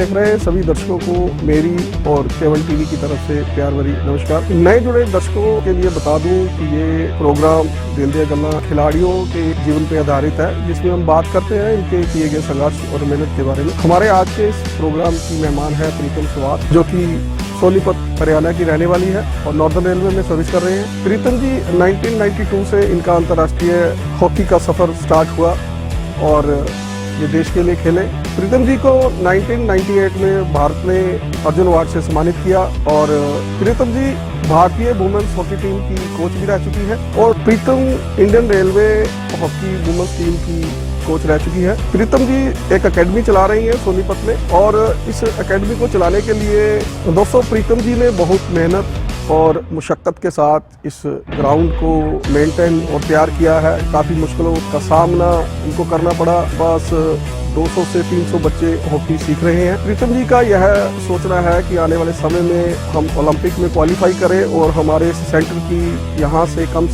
देख रहे सभी दर्शकों को मेरी और केवल टीवी की तरफ से प्यार भरी नमस्कार। नए जुड़े दर्शकों के लिए बता दूं कि ये प्रोग्राम दिल दे गल्ला खिलाड़ियों के जीवन पे आधारित है, जिसमें हम बात करते हैं इनके किए गए संघर्ष और मेहनत के बारे में। हमारे आज के इस प्रोग्राम की मेहमान है प्रीतम स्वाद, जो कि सोनीपत हरियाणा की रहने वाली है और नॉर्दर्न रेलवे में सर्विस कर रहे हैं। प्रीतम जी 1992 से इनका अंतर्राष्ट्रीय हॉकी का सफर स्टार्ट हुआ और ये देश के लिए खेले। प्रीतम जी को 1998 में भारत ने अर्जुन अवार्ड से सम्मानित किया और प्रीतम जी भारतीय वुमेन्स हॉकी टीम की कोच भी रह चुकी है और Pritam Indian railway hockey women's team की कोच रह चुकी है। प्रीतम जी एक एकेडमी चला रही हैं सोनीपत में और इस एकेडमी को चलाने के लिए दोस्तों प्रीतम जी ने बहुत मेहनत और मुशक्कत के साथ इस ग्राउंड को मेंटेन और तैयार किया है। काफ़ी मुश्किलों का सामना इनको करना पड़ा। बस 200 से 300 बच्चे हॉकी सीख रहे हैं। प्रीतम जी का यह सोचना है कि आने वाले समय में हम ओलंपिक में क्वालिफाई करें और हमारे सेंटर की यहाँ से कम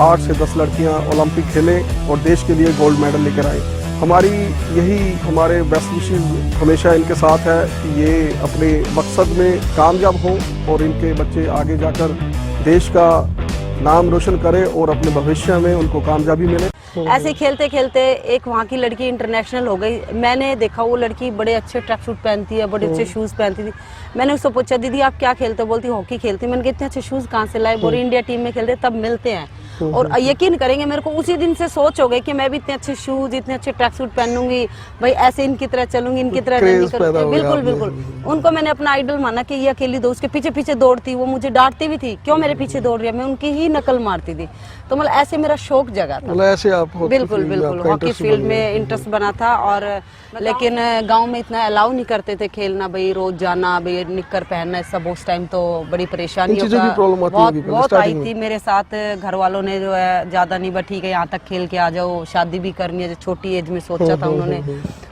8 से 10 लड़कियाँ ओलंपिक खेलें और देश के लिए गोल्ड मेडल लेकर आएँ। हमारी यही हमारे बेस्ट विशेस हमेशा इनके साथ है कि ये अपने मकसद में कामयाब हों और इनके बच्चे आगे जाकर देश का नाम रोशन करें और अपने भविष्य में उनको कामयाबी मिले। ऐसे खेलते खेलते एक वहाँ की लड़की इंटरनेशनल हो गई। मैंने देखा वो लड़की बड़े अच्छे ट्रैक सूट पहनती है, बड़े अच्छे शूज़ पहनती थी। मैंने उससे पूछा दीदी आप क्या खेलते हो? बोलती हॉकी खेलती। मैंने कहा इतने अच्छे शूज़ कहाँ से लाए? बोली इंडिया टीम में खेलते तब मिलते हैं। और यकीन करेंगे मेरे को उसी दिन से सोच हो गई कि मैं भी इतने अच्छे शूज इतने अच्छे ट्रैक सूट पहनूंगी, भाई ऐसे इनकी तरह चलूंगी, इनकी तरह रनिंग करूंगी। बिल्कुल बिल्कुल उनको मैंने अपना आइडल माना कि ये अकेली दो उसके पीछे पीछे दौड़ती, वो मुझे डांटती भी थी क्यों मेरे पीछे दौड़ रही है, मैं उनकी ही नकल मारती थी। तो मतलब ऐसे मेरा शौक जगा था। मतलब ऐसे आप बिल्कुल बिल्कुल हॉकी फील्ड में इंटरेस्ट बना था। और लेकिन गांव में इतना अलाउ नहीं करते थे खेलना, भाई रोज जाना, भाई निक्कर पहनना, सब उस टाइम तो बड़ी परेशानियों का बहुत आई थी मेरे साथ। घर वालों ने जो है ज्यादा नहीं, बट ठीक है यहाँ तक खेल के आ जाओ, शादी भी करनी है, छोटी एज में सोचा था उन्होंने।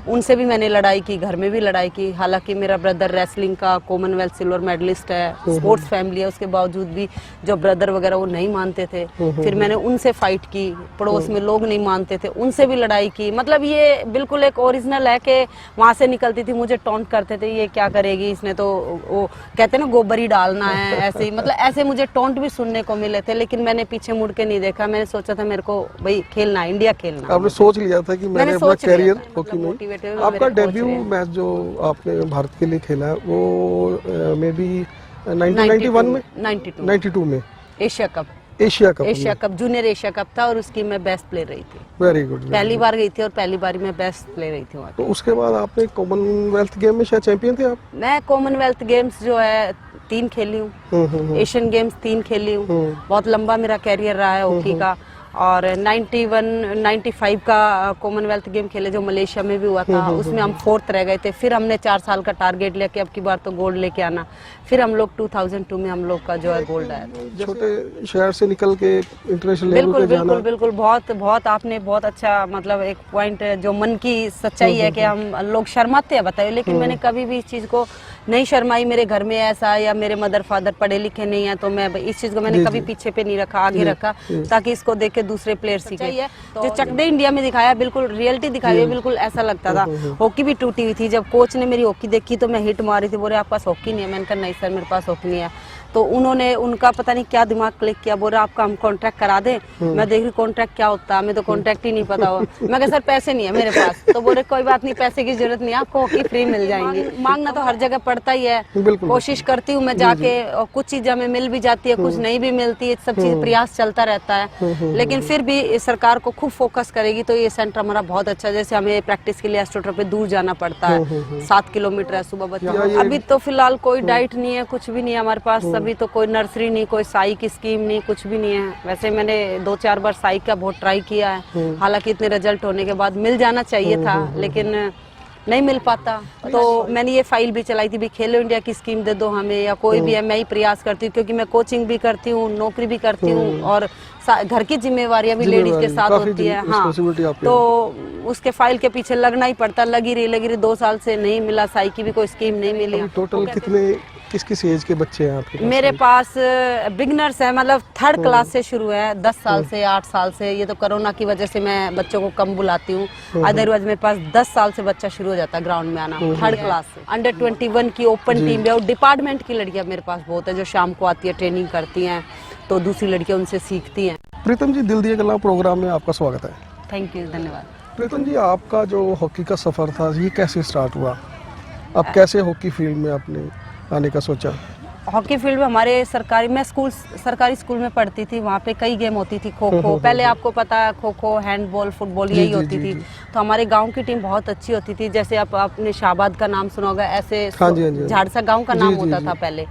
उनसे भी मैंने लड़ाई की, घर में भी लड़ाई की। हालांकि मेरा ब्रदर रेसलिंग का कॉमनवेल्थ सिल्वर मेडलिस्ट है, स्पोर्ट्स फैमिली है, उसके बावजूद भी जो ब्रदर वगैरह वो नहीं मानते थे। फिर मैंने उनसे फाइट की, पड़ोस में लोग नहीं मानते थे, उनसे भी लड़ाई की। मतलब ये बिल्कुल एक ओरिजिनल है कि वहां से निकलती थी मुझे टॉन्ट करते थे, ये क्या करेगी, इसने तो वो कहते ना गोबर ही डालना है, ऐसे ही मतलब ऐसे मुझे टॉन्ट भी सुनने को मिले थे। लेकिन मैंने पीछे मुड़ के नहीं देखा। मैंने सोचा था मेरे को भाई खेलना, इंडिया खेलना। आपने सोच लिया था कि मैंने अपना कैरियर हॉकी में। आपका डेब्यू मैच जो आपने भारत के लिए खेला है वो मे बी 1991 में 92 में Asia cup junior Asia cup था और उसकी मैं बेस्ट प्लेयर रही थी। Very good. पहली बार गई थी और पहली बार मैं बेस्ट प्लेयर रही थी वहाँ। तो उसके बाद आपने कॉमनवेल्थ गेम में शायद चैंपियन थे आप? मैं कॉमनवेल्थ गेम्स जो है 3 खेली हूँ, एशियन गेम्स 3 खेली हूँ। बहुत लंबा मेरा कैरियर रहा है हॉकी का। और 95 का कॉमनवेल्थ गेम खेले जो मलेशिया में भी हुआ था, उसमें हम 4th रह गए थे। फिर हमने 4 साल का टारगेट लिया कि अब की बार तो गोल्ड लेके आना। फिर हम लोग 2002 में हम लोग का जो है गोल्ड आया। छोटे शहर से निकल के इंटरनेशनल लेवल पे जाना। बिल्कुल बहुत आपने बहुत अच्छा मतलब एक पॉइंट जो मन की सच्चाई है कि हम लोग शर्माते हैं बताइए, लेकिन मैंने कभी भी इस चीज को नहीं शर्माई। मेरे घर में ऐसा या मेरे मदर फादर पढ़े लिखे नहीं है, तो मैं इस चीज को मैंने कभी पीछे पे नहीं रखा, आगे रखा, ताकि इसको देख के दूसरे प्लेयर सीखे। जो चकदे इंडिया में दिखाया बिल्कुल रियलिटी दिखाई है, बिल्कुल ऐसा लगता था। हॉकी भी टूटी हुई थी। जब कोच ने मेरी हॉकी देखी तो मैं हिट मारी थी, बोले आपके पास हॉकी नहीं है? मैंने कहा नहीं सर मेरे पास हॉकी नहीं है। तो उन्होंने उनका पता नहीं क्या दिमाग क्लिक किया, बोले आपका हम कॉन्ट्रैक्ट करा दें। मैं देख रही कॉन्ट्रैक्ट क्या होता है, हमें तो कॉन्ट्रैक्ट ही नहीं पता हो। मैं कहा सर पैसे नहीं है मेरे पास। तो बोले कोई बात नहीं, पैसे की जरूरत नहीं है, आपको हॉकी फ्री मिल जाएंगी। मांगना तो हर जगह पड़ता ही है, कोशिश करती हूँ मैं जाके, और कुछ चीजें हमें मिल भी जाती है, कुछ नहीं भी मिलती है, सब चीज प्रयास चलता रहता है। लेकिन फिर भी सरकार को खूब फोकस करेगी तो ये सेंटर हमारा बहुत अच्छा। जैसे हमें प्रैक्टिस के लिए एस्ट्रोटर्फ पे दूर जाना पड़ता है, 7 किलोमीटर है सुबह बच्चे। अभी तो फिलहाल कोई डाइट नहीं है, कुछ भी नहीं है हमारे पास। अभी तो कोई नर्सरी नहीं, कोई साई की स्कीम नहीं, कुछ भी नहीं है। वैसे मैंने 2-4 बार साई का बहुत ट्राई किया है, हालांकि इतने रिजल्ट होने के बाद मिल जाना चाहिए था, लेकिन नहीं मिल पाता। तो मैंने ये फाइल भी चलाई थी भी खेलो इंडिया की स्कीम दे दो हमें, या कोई भी है। मैं ही प्रयास करती हूँ क्योंकि मैं कोचिंग भी करती हूँ, नौकरी भी करती हूँ और घर की जिम्मेवारियां भी लेडीज के साथ होती है। हाँ, तो उसके फाइल के पीछे लगना ही पड़ता। लगी रही 2 साल से नहीं मिला, साई की भी कोई स्कीम नहीं मिली। टोटल कितने किस किस एज के बच्चे हैं आपके पास? मेरे पास बिगनर्स है, मतलब थर्ड क्लास से शुरू है, 10 साल से, 8 साल से। ये तो कोरोना की वजह से मैं बच्चों को कम बुलाती हूँ, अदरवाइज मेरे पास 10 साल से बच्चा शुरू हो जाता है ग्राउंड में आना, थर्ड क्लास से। अंडर 21 की ओपन टीम है और डिपार्टमेंट की लड़कियां मेरे पास बहुत है, जो शाम को आती है, ट्रेनिंग करती हैं, तो दूसरी लड़कियां उनसे सीखती हैं। प्रीतम जी, दिल दिए गल्ला प्रोग्राम में आपका स्वागत है। थैंक यू, धन्यवाद। प्रीतम जी, आपका जो हॉकी का सफ़र था ये कैसे स्टार्ट हुआ? आप कैसे हॉकी फील्ड में आपने आने का सोचा? हॉकी फील्ड में हमारे सरकारी स्कूल में पढ़ती थी, वहाँ पे कई गेम होती थी। खो खो, पहले आपको पता है, खो खो, हैंडबॉल, फुटबॉल यही होती थी। तो हमारे गांव की टीम बहुत अच्छी होती थी। जैसे आपने शाहबाद का नाम सुना होगा, ऐसे झाड़सा गांव का नाम होता था पहले।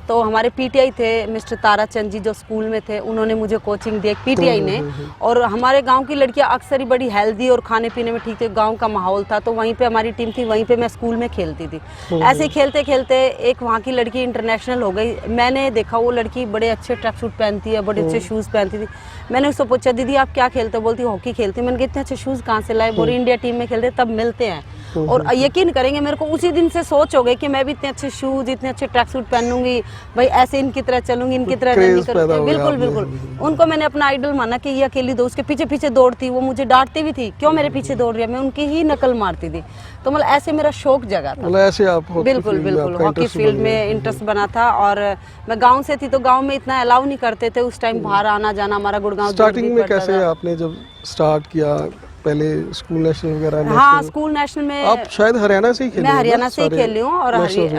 तो हमारे पीटीआई थे मिस्टर ताराचंद जी, जो स्कूल में थे, उन्होंने मुझे कोचिंग दी पीटीआई ने। और हमारे गांव की लड़कियां अक्सर ही बड़ी हेल्दी और खाने पीने में ठीक थे, गांव का माहौल था, तो वहीं पे हमारी टीम थी, वहीं पे मैं स्कूल में खेलती थी। ऐसे ही खेलते खेलते एक वहाँ की लड़की इंटरनेशनल हो गई। मैंने देखा वो लड़की बड़े अच्छे ट्रैक सूट पहनती है, बड़े अच्छे शूज़ पहनती थी। मैंने उससे पूछा, दीदी आप क्या खेलते हो? बोलती हॉकी खेलती। मैंने कहा इतने अच्छे शूज़ कहाँ से लाए? बोली इंडिया टीम में खेलते, तब मिलते हैं। और यकीन करेंगे, मेरे को उसी दिन से सोच हो गई कि मैं भी इतने अच्छे शूज, इतने अच्छे ट्रैक सूट पहनूंगी, भाई ऐसे इनकी तरह चलूंगी, इनकी तरह रनिंग करूंगी। बिल्कुल बिल्कुल, उनको मैंने अपना आइडल माना कि ये अकेली दो, उसके पीछे पीछे दौड़ती, वो मुझे डांटती भी थी, क्यों मेरे पीछे दौड़ रही है, मैं उनकी ही नकल मारती थी। तो मतलब ऐसे मेरा शौक जगा था। मतलब ऐसे आप बिल्कुल बिल्कुल हॉकी फील्ड में इंटरेस्ट बना था। और मैं गाँव से थी, तो गाँव में इतना अलाउ नहीं करते थे उस टाइम बाहर आना जाना। हमारा गुड़गांव स्टार्टिंग में कैसे आपने जब स्टार्ट किया? पहले स्कूल नेशनल वगैरह? हाँ, स्कूल नेशनल में आप शायद हरियाणा से ही खेली? मैं हरियाणा से ही खेली हूँ। और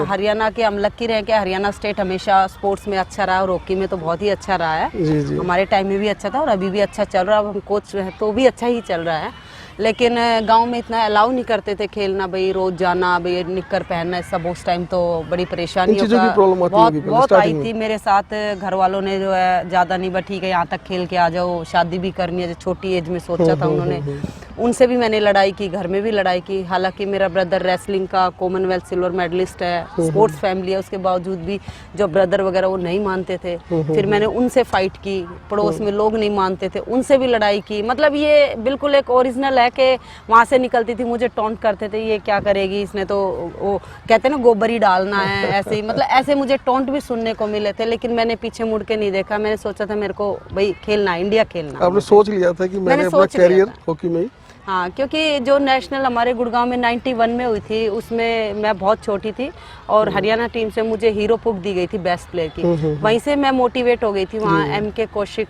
हरियाणा के हम लकी रहे कि हरियाणा स्टेट हमेशा स्पोर्ट्स में अच्छा रहा और हॉकी में तो बहुत ही अच्छा रहा है। जी। हमारे टाइम में भी अच्छा था और अभी भी अच्छा चल रहा है। अब हम कोच हैं तो भी अच्छा ही चल रहा है। लेकिन गांव में इतना अलाउ नहीं करते थे खेलना, भाई रोज जाना, भाई निक्कर पहनना, सब उस टाइम तो बड़ी परेशानी बहुत आई थी मेरे साथ। घर वालों ने जो है ज़्यादा नहीं, बस ठीक है यहाँ तक खेल के आ जाओ, शादी भी करनी है, जो छोटी एज में सोचा था उन्होंने। उनसे भी मैंने लड़ाई की, घर में भी लड़ाई की। हालांकि मेरा ब्रदर रेसलिंग का कॉमनवेल्थ सिल्वर मेडलिस्ट है, स्पोर्ट्स फैमिली है, उसके बावजूद भी जो ब्रदर वगैरह वो नहीं मानते थे। फिर मैंने उनसे फाइट की, पड़ोस में लोग नहीं मानते थे, उनसे भी लड़ाई की। मतलब ये बिल्कुल एक ओरिजिनल है कि वहाँ से निकलती थी, मुझे टॉन्ट करते थे, ये क्या करेगी, इसने तो वो कहते हैं ना गोबर ही डालना है, ऐसे ही। मतलब ऐसे मुझे टॉन्ट भी सुनने को मिले थे। लेकिन मैंने पीछे मुड़ के नहीं देखा। मैंने सोचा था मेरे को भाई खेलना, इंडिया खेलना। आपने सोच लिया था कि मैंने अपना कैरियर हॉकी में ही? हाँ, क्योंकि जो नेशनल हमारे गुड़गांव में 91 में हुई थी, उसमें मैं बहुत छोटी थी और हरियाणा टीम से मुझे हीरो पुक दी गई थी बेस्ट प्लेयर की। वहीं से मैं मोटिवेट हो गई थी। वहाँ एमके कौशिक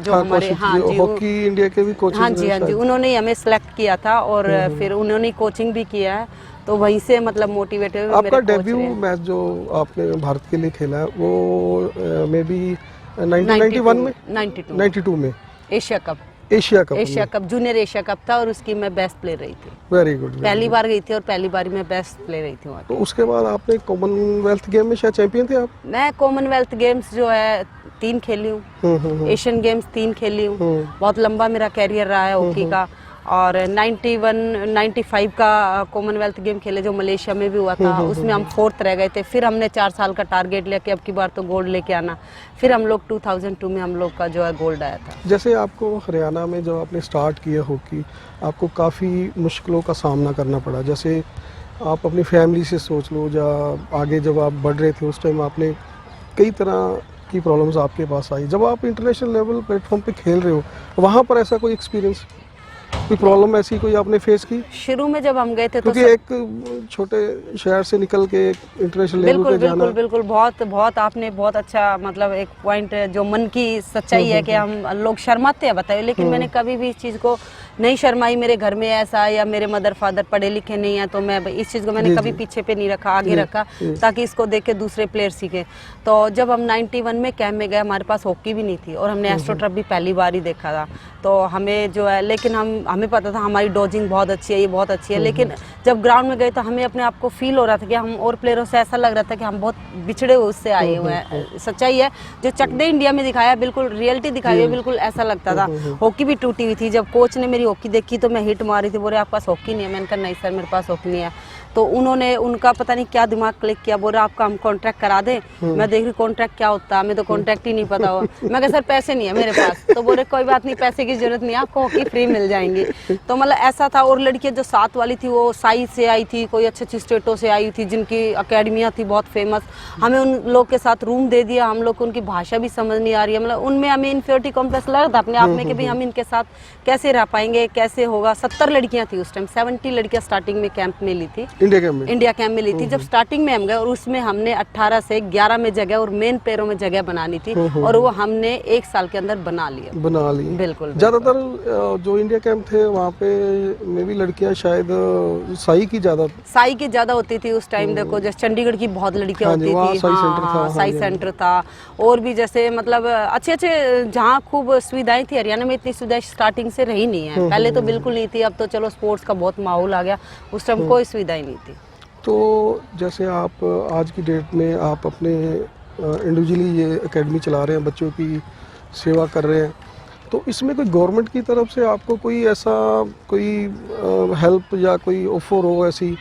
जो हमारे हॉकी इंडिया के भी कोच, हाँ जी, उन्होंने हमें सेलेक्ट किया था और फिर उन्होंने कोचिंग भी किया है। तो वहीं से मतलब मोटिवेट हुए। आपका डेब्यू मैच जो आपने भारत के लिए खेला है वो मे बी 1991 में, 92 में Asia cup junior Asia cup था और उसकी मैं बेस्ट प्लेयर रही थी। Very good. पहली बार गई थी और पहली बार मैं बेस्ट प्लेयर रही थी वहाँ। तो उसके बाद आपने कॉमनवेल्थ गेम में शायद चैंपियन थे आप? मैं कॉमनवेल्थ गेम्स जो है 3 खेली हूँ, एशियन गेम्स 3 खेली हूँ। बहुत लंबा मेरा कैरियर रहा है हॉकी का। और 95 का कॉमनवेल्थ गेम खेले जो मलेशिया में भी हुआ था, उसमें हम 4th रह गए थे। फिर हमने 4 साल का टारगेट लिया कि अब की बार तो गोल्ड लेके आना। फिर हम लोग 2002 में हम लोग का जो है गोल्ड आया था। जैसे आपको हरियाणा में जब आपने स्टार्ट किया हॉकी, आपको काफ़ी मुश्किलों का सामना करना पड़ा। जैसे आप अपनी फैमिली से सोच लो, या आगे जब आप बढ़ रहे थे उस टाइम आपने कई तरह की प्रॉब्लम्स आपके पास आई। जब आप इंटरनेशनल लेवल प्लेटफॉर्म पे खेल रहे हो, वहाँ पर ऐसा कोई एक्सपीरियंस, कोई प्रॉब्लम ऐसी कोई आपने फेस की? शुरू में जब हम गए थे तो एक छोटे शहर से निकल के इंटरनेशनल लेवल पे जाना। बिल्कुल बहुत आपने बहुत अच्छा मतलब एक पॉइंट जो मन की सच्चाई है कि हम लोग शर्माते हैं, बताइए। लेकिन मैंने कभी भी इस चीज़ को नहीं शर्माई। मेरे घर में ऐसा, या मेरे मदर फादर पढ़े लिखे नहीं है, तो मैं इस चीज़ को मैंने कभी पीछे पे नहीं रखा, आगे रखा, ताकि इसको देख के दूसरे प्लेयर सीखें। तो जब हम 91 में कैंप में गए, हमारे पास हॉकी भी नहीं थी और हमने एस्ट्रोटर्फ भी पहली बार ही देखा था। तो हमें जो है, लेकिन हमें पता था हमारी डॉजिंग बहुत अच्छी है, ये बहुत अच्छी है। लेकिन जब ग्राउंड में गए तो हमें अपने आप को फील हो रहा था कि हम और प्लेयरों से ऐसा लग रहा था कि हम बहुत बिछड़े हुए उससे आए हुए हैं। सच्चाई है, जो चक दे इंडिया में दिखाया, बिल्कुल रियलिटी दिखाई है, बिल्कुल ऐसा लगता था। हॉकी भी टूटी हुई थी। जब कोच ने मेरी हॉकी देखी तो मैं हिट मारी थी, बोले आपके पास हॉकी नहीं है। मैंने कहा नहीं सर, मेरे पास हॉकी नहीं है। तो उन्होंने, उनका पता नहीं क्या दिमाग क्लिक किया, बोल रहा आपका हम कॉन्ट्रैक्ट करा दें। मैं देख रही कॉन्ट्रैक्ट क्या होता है, हमें तो कॉन्ट्रैक्ट ही नहीं पता हुआ। मैं कहा सर पैसे नहीं है मेरे पास, तो बोले कोई बात नहीं, पैसे की जरूरत नहीं, आपको हॉकी फ्री मिल जाएंगी। तो मतलब ऐसा था। और लड़कियां जो साथ वाली थी वो साई से आई थी, कोई अच्छी अच्छी स्टेटों से आई थी जिनकी अकेडमियाँ थी बहुत फेमस। हमें उन लोग के साथ रूम दे दिया, हम लोग को उनकी भाषा भी समझ नहीं आ रही है, मतलब उनमें हमें इन्फीरियरिटी कॉम्प्लेक्स लग रहा था अपने आप में कि भाई हम इनके साथ कैसे रह पाएंगे, कैसे होगा। 70 लड़कियां थी उस टाइम, 70 लड़कियां स्टार्टिंग में कैंप में ली थी, इंडिया कैंप में ली थी। जब स्टार्टिंग में हम गए और उसमें हमने 18 से 11 में जगह और मेन पैरों में जगह बनानी थी, और वो हमने 1 साल के अंदर बना ली। बिल्कुल। ज्यादातर जो इंडिया कैंप थे वहाँ पे में भी लड़कियाँ शायद साई की ज्यादा होती थी उस टाइम। देखो जैसे चंडीगढ़ की बहुत लड़कियां होती थी, साई सेंटर था। और भी जैसे मतलब अच्छे अच्छे जहाँ खूब सुविधाएं थी। हरियाणा में इतनी सुविधाएं स्टार्टिंग से रही नहीं है, पहले तो बिल्कुल नहीं थी, अब तो चलो स्पोर्ट्स का बहुत माहौल आ गया, उस टाइम कोई सुविधाएं नहीं थी। तो जैसे आप आज की डेट में आप अपने इंडिविजुअली ये एकेडमी चला रहे हैं, बच्चों की सेवा कर रहे हैं, तो इसमें कोई गवर्नमेंट की तरफ से आपको कोई ऐसा कोई हेल्प या कोई ऑफर हो ऐसी?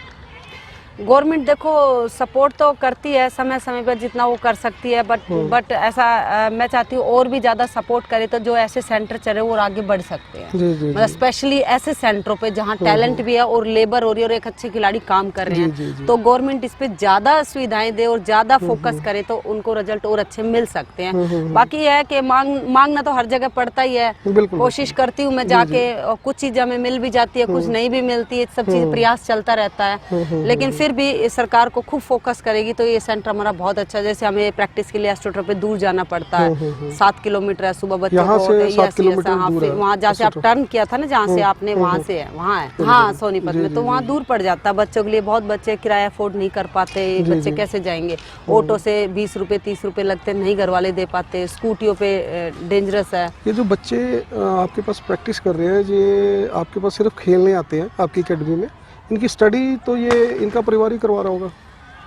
गवर्नमेंट देखो सपोर्ट तो करती है समय समय पर जितना वो कर सकती है, बट ऐसा मैं चाहती हूँ और भी ज़्यादा सपोर्ट करे, तो जो ऐसे सेंटर चले वो आगे बढ़ सकते हैं। मतलब स्पेशली ऐसे सेंटरों पे जहाँ टैलेंट भी है और लेबर हो रही है और एक अच्छे खिलाड़ी काम कर रहे हैं, तो गवर्नमेंट इस पे ज़्यादा सुविधाएं दे और ज़्यादा फोकस करे तो उनको रिजल्ट और अच्छे मिल सकते हैं। बाकी है कि मांगना तो हर जगह पड़ता ही है। कोशिश करती हूँ मैं जाके, कुछ चीज़ हमें मिल भी जाती है, कुछ नहीं भी मिलती है, सब चीज़ प्रयास चलता रहता है। लेकिन फिर भी सरकार को खूब फोकस करेगी तो ये सेंटर हमारा बहुत अच्छा। जैसे हमें प्रैक्टिस के लिए एस्ट्रोटर्फ पे दूर जाना पड़ता है, 7 किलोमीटर है, सुबह बच्चों को वहाँ जहाँ से आप टर्न किया था ना, जहाँ से आपने वहाँ से है, वहाँ है, हाँ सोनीपत में, तो वहाँ दूर पड़ जाता है बच्चों के लिए। बहुत बच्चे किराया अफोर्ड नहीं कर पाते, बच्चे कैसे जाएंगे, ऑटो से 20 रुपए 30 रुपए लगते, नहीं घर वाले दे पाते, स्कूटियों पे डेंजरस है। ये जो बच्चे आपके पास प्रैक्टिस कर रहे हैं, ये आपके पास सिर्फ खेलने आते हैं आपकी एकेडमी में? इनकी स्टडी तो ये इनका परिवार ही करवा रहा होगा?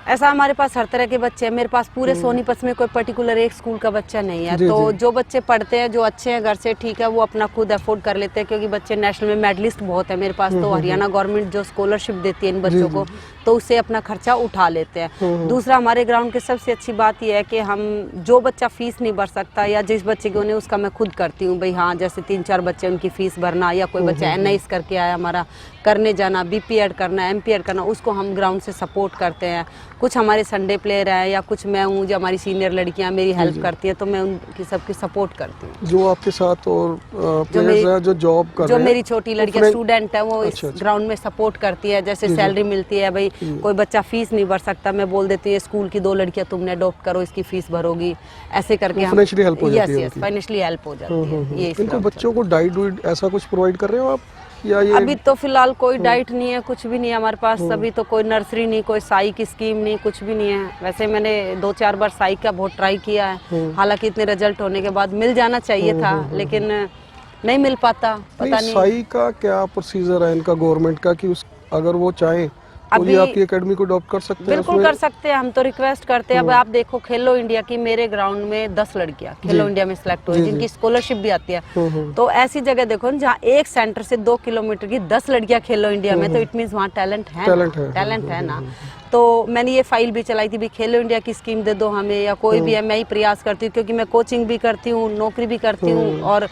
ऐसा हमारे पास हर तरह के बच्चे हैं। मेरे पास पूरे सोनीपत में कोई पर्टिकुलर एक स्कूल का बच्चा नहीं है। तो जो बच्चे पढ़ते हैं, जो अच्छे हैं घर से, ठीक है, वो अपना खुद अफोर्ड कर लेते हैं, क्योंकि बच्चे नेशनल में मेडलिस्ट बहुत है मेरे पास। तो हरियाणा गवर्नमेंट जो स्कॉलरशिप देती है इन बच्चों को, तो उससे अपना खर्चा उठा लेते हैं। दूसरा, हमारे ग्राउंड की सबसे अच्छी बात यह है कि हम जो बच्चा फीस नहीं भर सकता या जिस बच्चे को, उसका मैं खुद करती हूँ। भाई हाँ, जैसे 3-4 बच्चे उनकी फीस भरना, या कोई बच्चा NIS करके आया हमारा, करने जाना, BP एड करना, MP एड करना, उसको हम ग्राउंड से सपोर्ट करते हैं। कुछ हमारे संडे प्लेयर हैं, या कुछ मैं हूँ जो हमारी सीनियर लड़कियाँ मेरी हेल्प करती हैं, तो मैं उनकी सबकी सपोर्ट करती हूँ। जो आपके साथ और प्लेयर्स हैं जो जॉब कर रहे हैं, जो मेरी छोटी लड़कियाँ स्टूडेंट है, वो इस ग्राउंड में सपोर्ट करती है। जैसे सैलरी मिलती है, भाई कोई बच्चा फीस नहीं भर सकता, मैं बोल देती हूँ स्कूल की 2 लड़कियाँ तुमने अडॉप्ट करो, इसकी फीस भरोगी, ऐसे करके फाइनेंशियली हेल्प हो जाती है। फाइनेंशियली हेल्प हो जाती है। ये इनको बच्चों को डाइट ऐसा कुछ प्रोवाइड कर रहे हो आप, या ये? अभी तो फिलहाल कोई डाइट नहीं है, कुछ भी नहीं है हमारे पास। अभी तो कोई नर्सरी नहीं, कोई साई की स्कीम नहीं, कुछ भी नहीं है। वैसे मैंने 2-4 बार साई का बहुत ट्राई किया है, हालांकि इतने रिजल्ट होने के बाद मिल जाना चाहिए था, लेकिन नहीं मिल पाता, पता नहीं। साई का क्या प्रोसीजर है इनका गवर्नमेंट का, कि अगर वो चाहे तो ये आपकी एकेडमी को अडॉप्ट कर सकते हैं? बिल्कुल कर सकते हैं, हम तो रिक्वेस्ट करते हैं। अब आप देखो, खेलो इंडिया की मेरे ग्राउंड में 10 लड़कियां खेलो इंडिया में सिलेक्ट हुई, जिनकी स्कॉलरशिप भी आती है। तो ऐसी जगह देखो जहाँ एक सेंटर से 2 किलोमीटर की 10 लड़कियां खेलो इंडिया में, तो इट मीन्स वहाँ टैलेंट है ना। तो मैंने ये फाइल भी चलाई थी, भी खेलो इंडिया की स्कीम दे दो हमें, या कोई भी है। मैं ही प्रयास करती हूँ, क्योंकि मैं कोचिंग भी करती हूँ, नौकरी भी करती हूँ, और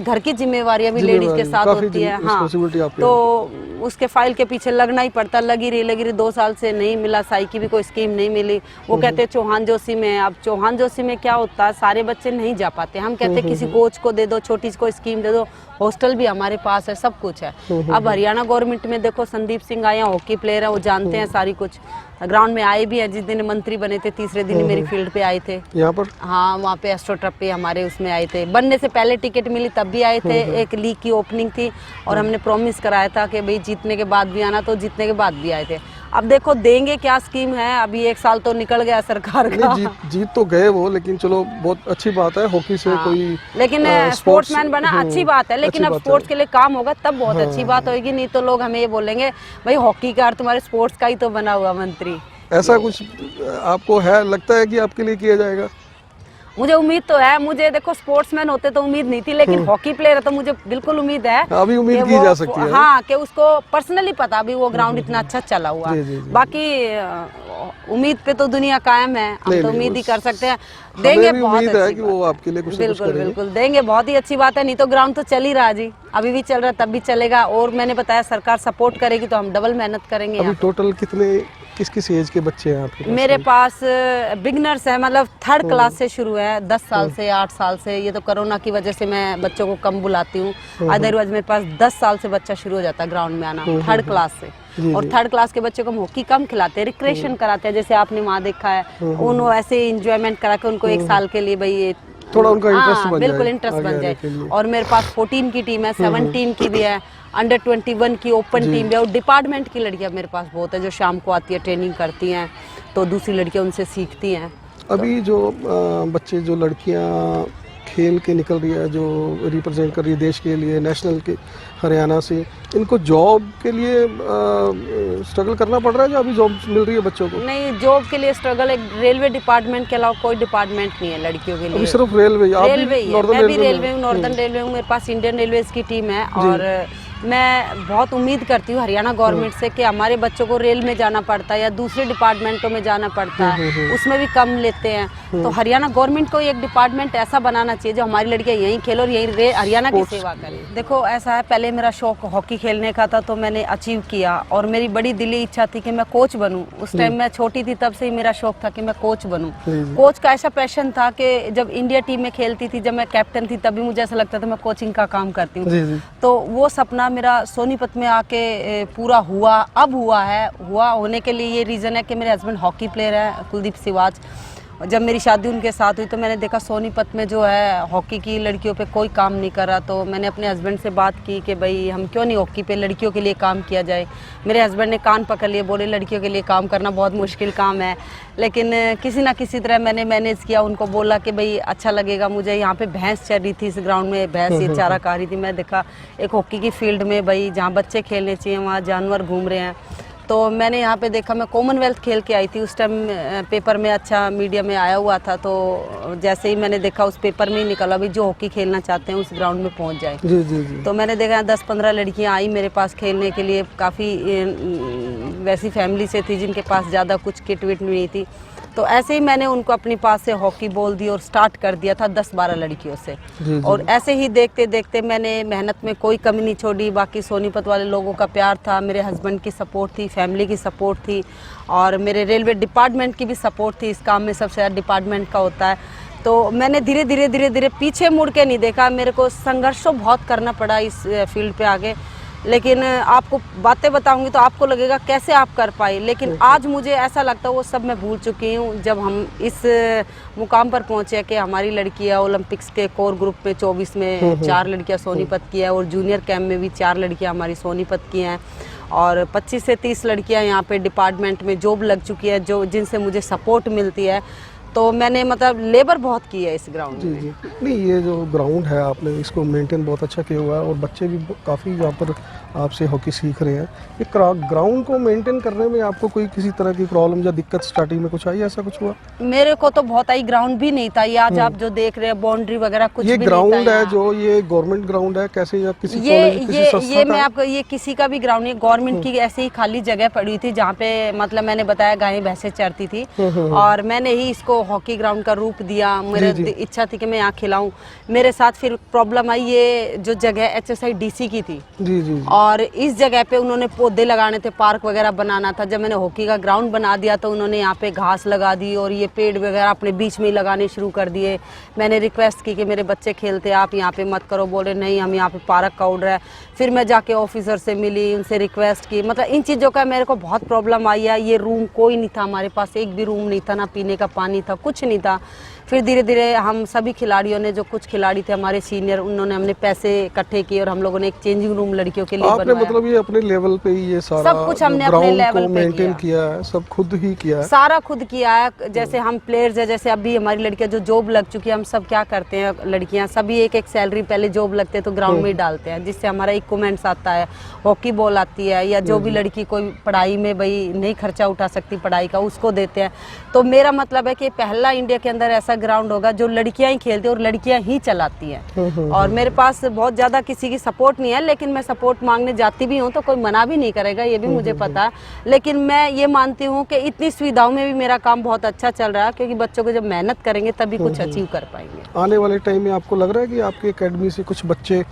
घर की जिम्मेवारियां भी लेडीज के साथ होती है। हाँ, तो उसके फाइल के पीछे लगना ही पड़ता। लगी रही 2 साल से नहीं मिला, साई की भी कोई स्कीम नहीं मिली। वो कहते हैं चौहान जोशी में। अब चौहान जोशी में क्या होता है, सारे बच्चे नहीं जा पाते। हम कहते हैं किसी कोच को दे दो, छोटी सी कोई स्कीम दे दो, हॉस्टल भी हमारे पास है, सब कुछ है। अब हरियाणा गवर्नमेंट में देखो, संदीप सिंह आए हैं, हॉकी प्लेयर है, वो जानते हैं सारी कुछ, ग्राउंड में आए भी हैं। जिस दिन मंत्री बने थे, तीसरे दिन मेरी फील्ड पे आए थे यहाँ पर। हाँ, वहाँ पे एस्ट्रोटर्फ पे हमारे उसमें आए थे। बनने से पहले टिकट मिली तब भी आए थे। एक लीग की ओपनिंग थी और हमने प्रॉमिस कराया था कि भाई जीतने के बाद भी आना, तो जीतने के बाद भी आए थे। अब देखो देंगे क्या स्कीम है, अभी 1 साल तो निकल गया सरकार का। जीत तो गए वो, लेकिन चलो बहुत अच्छी बात है, हॉकी से कोई, लेकिन स्पोर्ट्समैन बना अच्छी बात है, लेकिन अब स्पोर्ट्स के लिए काम होगा तब बहुत अच्छी बात होगी। नहीं तो लोग हमें ये बोलेंगे, भाई हॉकी का और तुम्हारे स्पोर्ट्स का ही तो बना हुआ मंत्री। ऐसा कुछ आपको है, लगता है कि आपके लिए किया जाएगा? मुझे उम्मीद तो है, मुझे देखो स्पोर्ट्समैन होते तो उम्मीद नहीं थी, लेकिन हॉकी प्लेयर है तो मुझे बिल्कुल उम्मीद है। अभी उम्मीद कि की वो- जा सकती है। हाँ, कि उसको पर्सनली पता अभी वो ग्राउंड इतना अच्छा चला हुआ। जी, जी, जी। बाकी उम्मीद पे तो दुनिया कायम है, हम नहीं, तो नहीं, उम्मीद ही उस- कर सकते हैं। हमें देंगे, भी बहुत उम्मीद है अच्छी कि बात वो है। आपके लिए कुछ ना कुछ बिल्कुल करेंगे। बिल्कुल देंगे, बहुत ही अच्छी बात है। नहीं तो ग्राउंड तो चल ही रहा जी, अभी भी चल रहा है, तब भी चलेगा। और मैंने बताया सरकार सपोर्ट करेगी तो हम डबल मेहनत करेंगे। अभी यहाँ पे टोटल किस किस एज के बच्चे हैं आपके पास? मेरे पास बिगनर्स है, मतलब थर्ड क्लास से शुरू है, 10 साल से, 8 साल से। ये तो कोरोना की वजह से मैं बच्चों को कम बुलाती हूँ, अदरवाइज मेरे पास 10 साल से बच्चा शुरू हो जाता है ग्राउंड में आना, थर्ड क्लास से। जी, और जी। थर्ड क्लास के बच्चों को हम हॉकी कम खिलाते हैं, रिक्रिएशन कराते हैं, जैसे आपने वहाँ देखा है। उन्होंने ऐसे इंजॉयमेंट करा के उनको 1 साल के लिए भाई ये थोड़ा उनका इंटरेस्ट हाँ, बन बिल्कुल जाए, इंटरेस्ट आगे बन आने जाए। के लिए। और मेरे पास 14 की टीम है, 17 की भी है, अंडर 21 की ओपन टीम भी है, और डिपार्टमेंट की लड़कियां मेरे पास बहुत है जो शाम को आती है, ट्रेनिंग करती हैं, तो दूसरी लड़कियां उनसे सीखती हैं। अभी जो बच्चे, जो लड़कियां खेल के निकल रही है, जो रिप्रेजेंट कर रही है देश के लिए, नेशनल के हरियाणा से, इनको जॉब के लिए स्ट्रगल करना पड़ रहा है, जो अभी जॉब मिल रही है बच्चों को? नहीं, जॉब के लिए स्ट्रगल एक रेलवे डिपार्टमेंट के अलावा कोई डिपार्टमेंट नहीं है लड़कियों के अभी लिए। सिर्फ रेलवे? आप भी रेलवे ही है, नॉर्दर्न मैं भी रेलवे रेलवे हूँ, नॉर्दर्न रेलवे हूँ, मेरे पास इंडियन रेलवेज की टीम है। जी। और मैं बहुत उम्मीद करती हूँ हरियाणा गवर्नमेंट से कि हमारे बच्चों को रेल में जाना पड़ता है या दूसरे डिपार्टमेंटों में जाना पड़ता है, उसमें भी कम लेते हैं। तो हरियाणा गवर्नमेंट को एक डिपार्टमेंट ऐसा बनाना चाहिए जो हमारी लड़कियां यहीं खेलो और यहीं हरियाणा की सेवा करें। देखो ऐसा है, पहले मेरा शौक हॉकी खेलने का था, तो मैंने अचीव किया, और मेरी बड़ी दिली इच्छा थी कि मैं कोच बनूं। उस टाइम मैं छोटी थी, तब से ही मेरा शौक था कि मैं कोच बनूं। कोच का ऐसा पैशन था कि जब इंडिया टीम में खेलती थी, जब मैं कैप्टन थी, तभी मुझे ऐसा लगता था मैं कोचिंग का काम करती हूँ। जी, जी। तो वो सपना मेरा सोनीपत में आके पूरा हुआ, अब हुआ है। हुआ होने के लिए ये रीज़न है कि मेरे हस्बैंड हॉकी प्लेयर हैं, कुलदीप सिवाज। जब मेरी शादी उनके साथ हुई तो मैंने देखा सोनीपत में जो है हॉकी की लड़कियों पे कोई काम नहीं कर रहा, तो मैंने अपने हस्बैंड से बात की कि भाई हम क्यों नहीं हॉकी पे लड़कियों के लिए काम किया जाए। मेरे हस्बैंड ने कान पकड़ लिए, बोले लड़कियों के लिए काम करना बहुत मुश्किल काम है, लेकिन किसी ना किसी तरह मैंने मैनेज किया। उनको बोला कि भाई अच्छा लगेगा मुझे। यहाँ पे भैंस चर रही थी इस ग्राउंड में, भैंस ये चारा खा रही थी, मैं देखा एक हॉकी की फील्ड में भाई जहाँ बच्चे खेलने चाहिए वहाँ जानवर घूम रहे हैं, तो मैंने यहाँ पे देखा। मैं कॉमनवेल्थ खेल के आई थी उस टाइम, पेपर में अच्छा मीडिया में आया हुआ था, तो जैसे ही मैंने देखा उस पेपर में ही निकला भी जो हॉकी खेलना चाहते हैं उस ग्राउंड में पहुँच जाए। जी, जी, जी। तो मैंने देखा 10-15 लड़कियाँ आई मेरे पास खेलने के लिए, काफ़ी वैसी फैमिली से थी जिनके पास ज़्यादा कुछ किट विट नहीं थी। तो ऐसे ही मैंने उनको अपने पास से हॉकी बॉल दी और स्टार्ट कर दिया था 10-12 लड़कियों से। जी, जी। और ऐसे ही देखते देखते मैंने मेहनत में कोई कमी नहीं छोड़ी। बाकी सोनीपत वाले लोगों का प्यार था, मेरे हस्बैंड की सपोर्ट थी, फैमिली की सपोर्ट थी, और मेरे रेलवे डिपार्टमेंट की भी सपोर्ट थी। इस काम में सबसे ज़्यादा डिपार्टमेंट का होता है। तो मैंने धीरे धीरे पीछे मुड़ के नहीं देखा। मेरे को संघर्ष बहुत करना पड़ा इस फील्ड पे आगे, लेकिन आपको बातें बताऊंगी तो आपको लगेगा कैसे आप कर पाए, लेकिन आज मुझे ऐसा लगता है वो सब मैं भूल चुकी हूँ जब हम इस मुकाम पर पहुँचे कि हमारी लड़कियाँ ओलंपिक्स के कोर ग्रुप में 24 में 4 लड़कियाँ सोनीपत की है, और जूनियर कैंप में भी 4 लड़कियाँ हमारी सोनीपत की हैं, और 25 से 30 लड़कियाँ यहाँ पे डिपार्टमेंट में जॉब लग चुकी है, जो जिनसे मुझे सपोर्ट मिलती है। तो मैंने मतलब लेबर बहुत की है इस ग्राउंड जी, में। जी। नहीं, ये जो ग्राउंड है आपने इसको मेंटेन बहुत अच्छा किया हुआ है, और बच्चे भी काफ़ी यहाँ पर आपसे हॉकी सीख रहे हैं। ये ग्राउंड को मेंटेन करने में आपको कोई किसी तरह की प्रॉब्लम या दिक्कत स्टार्टिंग में कुछ आई, ऐसा कुछ हुआ? मेरे को तो बहुत आई, ग्राउंड भी नहीं था ये आज आप जो देख रहे हैं, बाउंड्री वगैरह कुछ ये भी ग्राउंड नहीं था है यहाँ। जो ये गवर्नमेंट ग्राउंड है कैसे, या किसी ये कॉलेज, किसी संस्था ये का? मैं आपको ये किसी का भी ग्राउंड नहीं, गवर्नमेंट की ऐसे ही खाली जगह पड़ी हुई थी जहाँ पे मतलब मैंने बताया गायें भैंसें चरती थी, और मैंने ही इसको हॉकी ग्राउंड का रूप दिया। मेरे इच्छा थी कि मैं यहाँ खिलाऊं। मेरे साथ फिर प्रॉब्लम आई, ये जो जगह HSI DC की थी, जी, जी, जी। और इस जगह पे उन्होंने पौधे लगाने थे, पार्क वगैरह बनाना था। जब मैंने हॉकी का ग्राउंड बना दिया तो उन्होंने यहाँ पे घास लगा दी और ये पेड़ वगैरह अपने बीच में ही लगाने शुरू कर दिए। मैंने रिक्वेस्ट की कि मेरे बच्चे खेलते आप यहाँ पे मत करो, बोले नहीं हम यहाँ पे पार्क का ऑर्डर है। फिर मैं जाके ऑफिसर से मिली, उनसे रिक्वेस्ट की, मतलब इन चीज़ों का मेरे को बहुत प्रॉब्लम आई है। ये रूम कोई नहीं था हमारे पास, एक भी रूम नहीं था, ना पीने का पानी था, कुछ नहीं था। फिर धीरे धीरे हम सभी खिलाड़ियों ने, जो कुछ खिलाड़ी थे हमारे सीनियर, उन्होंने हमने पैसे इकट्ठे किए और हम लोगों ने एक चेंजिंग रूम लड़कियों के लिए आपने बनवाया। मतलब ये अपने लेवल पे ही ये सारा सब कुछ हमने अपने ग्राउंड लेवल को पे मेंटेन किया है, सब खुद ही किया है? सारा खुद किया है। जैसे हम प्लेयर्स है, जैसे अभी हमारी लड़कियां जो जॉब लग चुकी है, हम सब क्या करते हैं, लड़कियां सभी एक एक सैलरी पहले जॉब लगते हैं तो ग्राउंड में ही डालते हैं, जिससे हमारा इक्विपमेंट्स आता है, हॉकी बॉल आती है, या जो भी लड़की कोई पढ़ाई में भाई नहीं खर्चा उठा सकती पढ़ाई का, उसको देते हैं। तो मेरा मतलब है कि पहला इंडिया के अंदर ऐसा ऐसा ग्राउंड होगा जो लड़कियां ही खेलती हैं और लड़कियां ही चलाती हैं। और मेरे पास बहुत ज़्यादा किसी की सपोर्ट नहीं है, लेकिन मैं सपोर्ट मांगने जाती भी हूँ तो कोई मना भी नहीं करेगा, ये भी मुझे पता है। लेकिन मैं ये मानती हूँ कि इतनी सुविधाओं में भी मेरा काम बहुत अच्छा चल रहा है, क्योंकि बच्चों को जब मेहनत करेंगे तभी कुछ अचीव कर पाएंगे। आने वाले टाइम में आपको लग रहा है कि आपकी एकेडमी से कुछ बच्चे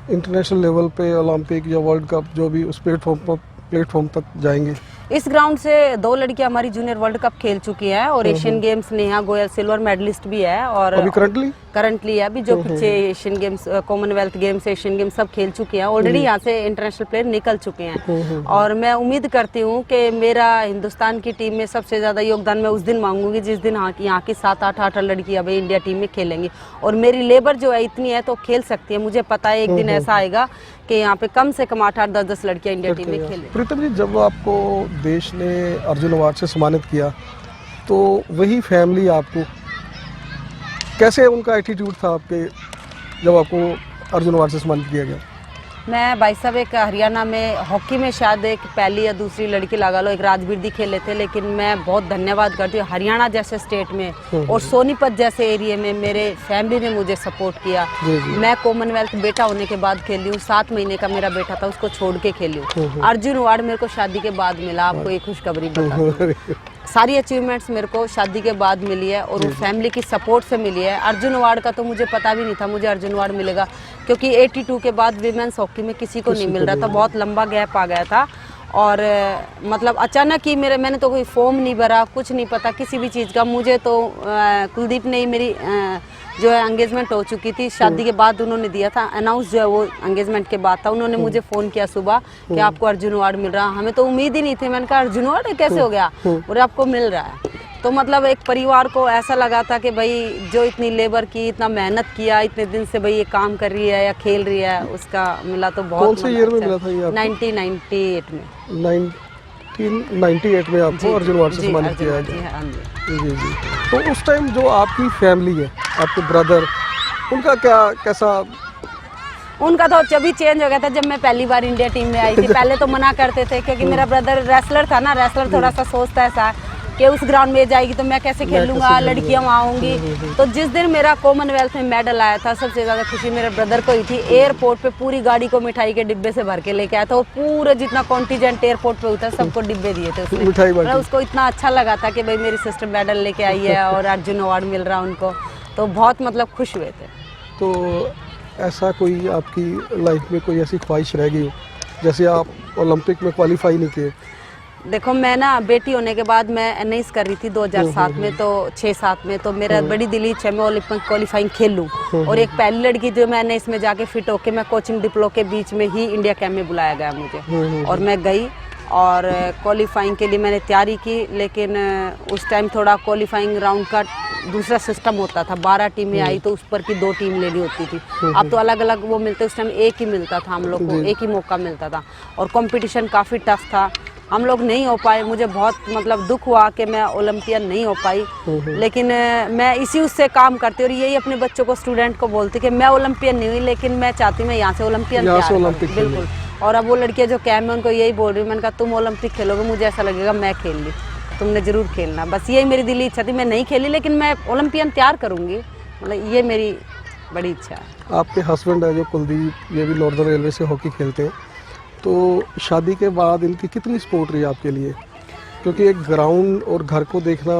इंटरनेशनल लेवल पे ओलंपिक या वर्ल्ड कप जो भी उस प्लेटफॉर्म तक जाएंगे? इस ग्राउंड से 2 लड़कियां हमारी जूनियर वर्ल्ड कप खेल चुकी हैं और Asian Games Neha Goyal silver medalist भी है। और अभी करंटली है अभी जो पीछे Asian Games, Commonwealth Games, Asian Games सब खेल चुके हैं ऑलरेडी, यहाँ से इंटरनेशनल प्लेयर निकल चुके हैं। और मैं उम्मीद करती हूँ कि मेरा हिंदुस्तान की टीम में सबसे ज़्यादा योगदान मैं उस दिन मांगूंगी जिस दिन यहाँ की 7-8 लड़कियाँ भाई इंडिया टीम में खेलेंगी। और मेरी लेबर जो है इतनी है तो खेल सकती है। मुझे पता है एक दिन ऐसा आएगा कि यहाँ पे कम से कम 8-10 लड़कियाँ इंडिया टीम में खेलें। प्रीतम जी, जब आपको देश ने अर्जुन अवार्ड से सम्मानित किया तो वही फैमिली आपको कैसे, उनका एटीट्यूड था आपके जब आपको अर्जुन अवार्ड से सम्मानित किया गया? मैं भाई साहब एक हरियाणा में हॉकी में शायद एक पहली या दूसरी लड़की लगा लो, एक राजवीर दी खेले थे, लेकिन मैं बहुत धन्यवाद करती हूँ हरियाणा जैसे स्टेट में और सोनीपत जैसे एरिया में मेरे फैमिली ने मुझे सपोर्ट किया। मैं कॉमनवेल्थ बेटा होने के बाद खेली हूँ, 7 महीने का मेरा बेटा था, उसको छोड़ के खेली हूँ। अर्जुन अवार्ड मेरे को शादी के बाद मिला, आपको एक खुशखबरी बता। सारी अचीवमेंट्स मेरे को शादी के बाद मिली है और वो फैमिली की सपोर्ट से मिली है। अर्जुन अवार्ड का तो मुझे पता भी नहीं था मुझे अर्जुन अवार्ड मिलेगा, क्योंकि 82 के बाद विमेंस हॉकी में किसी को नहीं मिल रहा था, बहुत लंबा गैप आ गया था। और मतलब अचानक ही मैंने तो कोई फॉर्म नहीं भरा, कुछ नहीं पता किसी भी चीज़ का। मुझे तो कुलदीप ने ही मेरी जो है एंगेजमेंट हो चुकी थी, शादी के बाद उन्होंने दिया था अनाउंस, जो है वो एंगेजमेंट के बाद था। उन्होंने मुझे फ़ोन किया सुबह कि आपको अर्जुन अवार्ड मिल रहा। हमें तो उम्मीद ही नहीं थी। मैंने कहा अर्जुन अवार्ड कैसे हो गया, और आपको मिल रहा है। तो मतलब एक परिवार को ऐसा लगा था कि भाई जो इतनी लेबर की, इतना मेहनत किया, इतने दिन से भाई ये काम कर रही है या खेल रही है, उसका मिला तो बहुत। कौन से ईयर में मिला था ये आपको? 1998 में। 1998 में आपको अर्जुन अवार्ड से सम्मानित किया गया। जी। तो उस टाइम जो आपकी फैमिली है, आपके ब्रदर, उनका कैसा? उनका तो जब भी चेंज हो गया था जब मैं पहली बार इंडिया टीम में आई थी। पहले तो मना करते थे, क्योंकि मेरा ब्रदर रेसलर था ना, रेसलर थोड़ा सा सोचता है ऐसा कि उस ग्राउंड में जाएगी तो मैं कैसे खेलूंगा, लड़कियां वहाँ आऊंगी। तो जिस दिन मेरा कॉमनवेल्थ में मेडल आया था, सबसे ज़्यादा खुशी मेरे ब्रदर को ही थी। एयरपोर्ट पे पूरी गाड़ी को मिठाई के डिब्बे से भर के लेके आया था और पूरा जितना कॉन्टीजेंट एयरपोर्ट पे होता है सबको डिब्बे दिए थे उसने। मतलब उसको इतना अच्छा लगा था कि भाई मेरी सिस्टर मेडल लेके आई है और अर्जुन अवार्ड मिल रहा उनको, तो बहुत मतलब खुश हुए थे। तो ऐसा कोई आपकी लाइफ में कोई ऐसी ख्वाहिश रह गई जैसे आप ओलंपिक में क्वालिफाई नहीं किए? देखो मैं ना बेटी होने के बाद मैं एनआईएस कर रही थी 2007 में, तो 6-7 में, तो मेरा बड़ी दिली इच्छा मैं ओलंपिक क्वालिफाइंग खेल लूँ। और एक पहली लड़की जो मैं एनआईएस में जाके फिट होके मैं कोचिंग डिप्लो के बीच में ही इंडिया कैंप में बुलाया गया मुझे, और मैं गई और क्वालिफाइंग के लिए मैंने तैयारी की। लेकिन उस टाइम थोड़ा क्वालिफाइंग राउंड का दूसरा सिस्टम होता था, 12 टीमें आई तो उस पर की 2 टीम लेनी होती थी। अब तो अलग अलग वो मिलते, उस टाइम एक ही मिलता था, हम लोग को एक ही मौका मिलता था और कंपटीशन काफ़ी टफ था। हम लोग नहीं हो पाए, मुझे बहुत मतलब दुख हुआ कि मैं ओलंपियन नहीं हो पाई। लेकिन मैं इसी उससे काम करती हूँ और यही अपने बच्चों को, स्टूडेंट को बोलती कि मैं ओलंपियन नहीं हुई, लेकिन मैं चाहती हूँ मैं यहाँ से ओलंपियन बिल्कुल। और अब वो लड़कियाँ जो कैंप में उनको यही बोल रही हूँ, मैंने कहा तुम ओलंपिक खेलोगे, मुझे ऐसा लगेगा मैं खेल ली, तुमने ज़रूर खेलना। बस यही मेरी दिली इच्छा थी। मैं नहीं खेली लेकिन मैं ओलंपियन तैयार करूँगी, मतलब ये मेरी बड़ी इच्छा है। आपके हस्बैंड है जो कुलदीप, ये भी नॉर्दर्न रेलवे से हॉकी खेलते हैं, तो शादी के बाद इनकी कितनी सपोर्ट रही आपके लिए? क्योंकि एक ग्राउंड और घर को देखना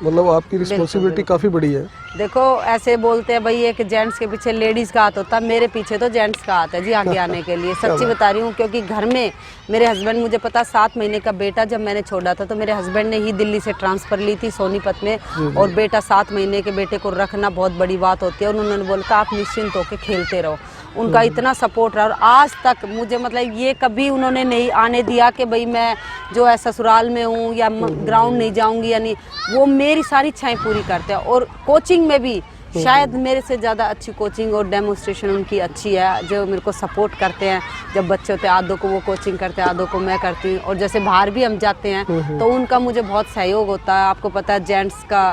मतलब आपकी रिस्पॉन्सिबिलिटी काफ़ी बड़ी है। देखो ऐसे बोलते हैं भाई एक जेंट्स के पीछे लेडीज़ का हाथ होता है, मेरे पीछे तो जेंट्स का हाथ है जी आगे आने के लिए। सच्ची बता रही हूँ, क्योंकि घर में मेरे हस्बैंड, मुझे पता 7 महीने का बेटा जब मैंने छोड़ा था तो मेरे हस्बैंड ने ही दिल्ली से ट्रांसफ़र ली थी सोनीपत में, और बेटा 7 महीने के बेटे को रखना बहुत बड़ी बात होती है। और उन्होंने बोला आप निश्चिंत होकर खेलते रहो। उनका इतना सपोर्ट रहा और आज तक मुझे मतलब ये कभी उन्होंने नहीं आने दिया कि भाई मैं जो है ससुराल में हूँ या ग्राउंड नहीं जाऊँगी, यानी वो मेरी सारी इच्छाएं पूरी करते हैं। और कोचिंग में भी शायद मेरे से ज़्यादा अच्छी कोचिंग और डेमोन्स्ट्रेशन उनकी अच्छी है, जो मेरे को सपोर्ट करते हैं। जब बच्चे होते हैं आधों को वो कोचिंग करते हैं, आधों को मैं करती हूँ। और जैसे बाहर भी हम जाते हैं तो उनका मुझे बहुत सहयोग होता है। आपको पता है जेंट्स का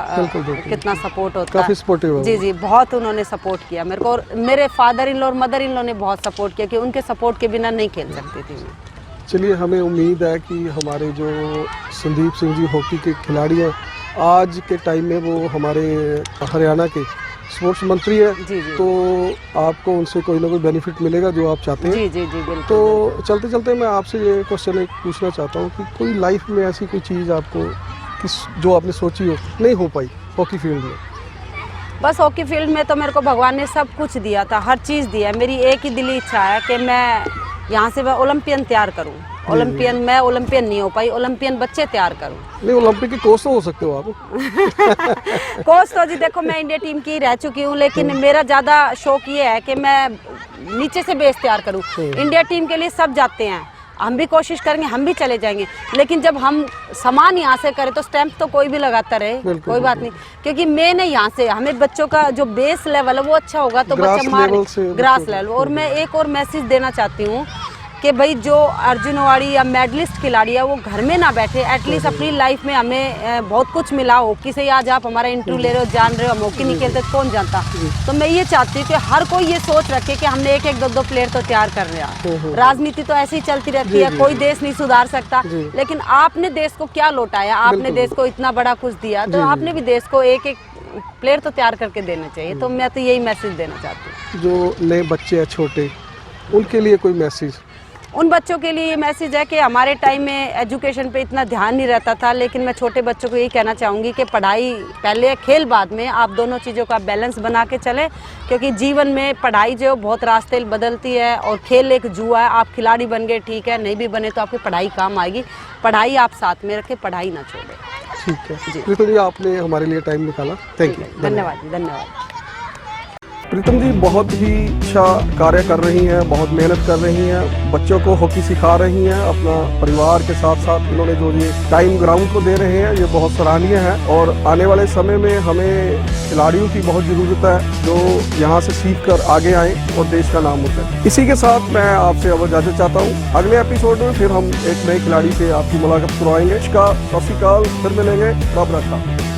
कितना सपोर्ट होता है। काफी सपोर्टिव है। जी बहुत उन्होंने सपोर्ट किया मेरे को, और मेरे फादर इन लॉ और मदर इन लॉ ने बहुत सपोर्ट किया कि उनके सपोर्ट के बिना नहीं खेल सकती थी मैं। चलिए, हमें उम्मीद है कि हमारे जो संदीप सिंह जी हॉकी के खिलाड़ी हैं आज के टाइम में वो हमारे हरियाणा के स्पोर्ट्स मंत्री है, जी जी तो आपको उनसे कोई ना कोई बेनिफिट मिलेगा जो आप चाहते हैं। जी जी जी बिल्कुल। तो चलते चलते मैं आपसे ये क्वेश्चन एक पूछना चाहता हूँ कि कोई लाइफ में ऐसी कोई चीज़ आपको जो आपने सोची हो नहीं हो पाई हॉकी फील्ड में? बस हॉकी फील्ड में तो मेरे को भगवान ने सब कुछ दिया था, हर चीज़ दिया। मेरी एक ही दिली इच्छा है कि मैं यहाँ से मैं ओलंपियन तैयार करूँ। ओलंपियन, मैं ओलंपियन नहीं हो पाई, ओलंपियन बच्चे तैयार करूँ। नहीं, ओलंपिक के कोच तो हो सकते हो आप। कोच तो जी देखो मैं इंडिया टीम की रह चुकी हूँ, लेकिन मेरा ज़्यादा शौक ये है कि मैं नीचे से बेस तैयार करूँ। इंडिया टीम के लिए सब जाते हैं, हम भी कोशिश करेंगे, हम भी चले जाएंगे, लेकिन जब हम सामान यहाँ से करें तो स्टैंप तो कोई भी लगाता रहे, कोई बात नहीं, क्योंकि मेन है यहाँ से हमें बच्चों का जो बेस लेवल है वो अच्छा होगा तो बच्चा ग्रास लेवल। और मैं एक और मैसेज देना चाहती हूँ कि भाई जो अर्जुनवाड़ी या मेडलिस्ट खिलाड़ी है वो घर में ना बैठे, एटलीस्ट अपनी लाइफ में हमें बहुत कुछ मिला। हॉकी से ही आज आप हमारा इंटरव्यू ले रहे हो, जान रहे हो, हम हॉकी नहीं खेलते तो कौन जानता। तो मैं ये चाहती हूँ कि हर कोई ये सोच रखे कि हमने एक एक दो दो प्लेयर तो तैयार कर लिया। राजनीति तो ऐसे ही चलती रहती है, कोई देश नहीं सुधार सकता, लेकिन आपने देश को क्या लौटाया, आपने देश को इतना बड़ा कुछ दिया, तो आपने भी देश को एक एक प्लेयर तो तैयार करके देना चाहिए। तो मैं तो यही मैसेज देना चाहती हूँ। जो नए बच्चे हैं छोटे, उनके लिए कोई मैसेज? उन बच्चों के लिए ये मैसेज है कि हमारे टाइम में एजुकेशन पे इतना ध्यान नहीं रहता था, लेकिन मैं छोटे बच्चों को यही कहना चाहूँगी कि पढ़ाई पहले, खेल बाद में। आप दोनों चीज़ों का बैलेंस बना के चलें, क्योंकि जीवन में पढ़ाई जो बहुत रास्ते बदलती है और खेल एक जुआ है। आप खिलाड़ी बन गए ठीक है, नहीं भी बने तो आपकी पढ़ाई काम आएगी। पढ़ाई आप साथ में रखें, पढ़ाई ना छोड़ें। ठीक है जी, प्रीतम जी आपने हमारे लिए टाइम निकाला, थैंक यू। धन्यवाद जी, धन्यवाद। प्रीतम जी बहुत ही अच्छा कार्य कर रही हैं, बहुत मेहनत कर रही हैं, बच्चों को हॉकी सिखा रही हैं, अपना परिवार के साथ साथ इन्होंने जो ये टाइम ग्राउंड को दे रहे हैं ये बहुत सराहनीय है। और आने वाले समय में हमें खिलाड़ियों की बहुत ज़रूरत है जो यहाँ से सीख कर आगे आएँ और देश का नाम उठाएं। इसी के साथ मैं आपसे अब इजाज़त चाहता हूँ। अगले एपिसोड में फिर हम एक नए खिलाड़ी से आपकी मुलाकात करवाएंगे। इसका सत श्री अकाल, फिर मिलेंगे, रब रखा।